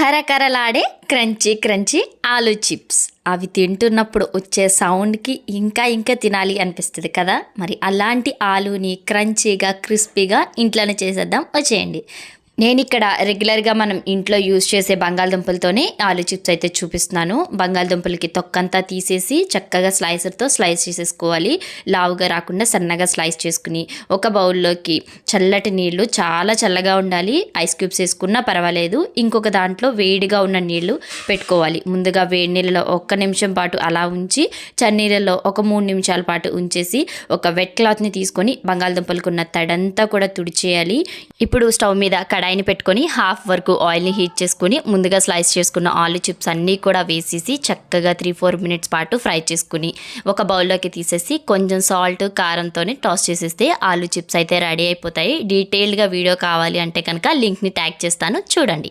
కరకరలాడే crunchy crunchy aloo chips అవి తింటున్నప్పుడు వచ్చే సౌండ్కి ఇంకా తినాలి అనిపిస్తుంది కదా. మరి అలాంటి ఆలూని క్రంచీగా క్రిస్పీగా ఇంట్లోనే చేసేద్దాం, వచ్చేయండి. నేను ఇక్కడ రెగ్యులర్గా మనం ఇంట్లో యూజ్ చేసే బంగాళదుంపలతోనే ఆలూ చిప్స్ అయితే చూపిస్తున్నాను. బంగాళదుంపలకి తొక్కంతా తీసేసి చక్కగా స్లైసర్తో స్లైస్ చేసేసుకోవాలి. లావుగా రాకుండా సన్నగా స్లైస్ చేసుకుని ఒక బౌల్లోకి చల్లటి నీళ్లు, చాలా చల్లగా ఉండాలి, ఐస్ క్యూబ్స్ వేసుకున్నా పర్వాలేదు, ఇంకొక దాంట్లో వేడిగా ఉన్న నీళ్లు పెట్టుకోవాలి. ముందుగా వేడి నీళ్ళలో 1 నిమిషం పాటు అలా ఉంచి చన్నీళ్ళలో ఒక 3 నిమిషాల పాటు ఉంచేసి ఒక వెట్ క్లాత్ని తీసుకొని బంగాళదుంపలకున్న తడంతా కూడా తుడిచేయాలి. ఇప్పుడు స్టవ్ మీద కడాయిని పెట్టుకొని హాఫ్ వరకు ఆయిల్ని హీట్ చేసుకుని ముందుగా స్లైస్ చేసుకున్న ఆలూ చిప్స్ అన్నీ కూడా వేసేసి చక్కగా 3-4 మినిట్స్ పాటు ఫ్రై చేసుకుని ఒక బౌల్లోకి తీసేసి కొంచెం సాల్ట్ కారంతోనే టాస్ చేసేస్తే ఆలూ చిప్స్ అయితే రెడీ అయిపోతాయి. డీటెయిల్డ్గా వీడియో కావాలి అంటే కనుక లింక్ని ట్యాగ్ చేస్తాను, చూడండి.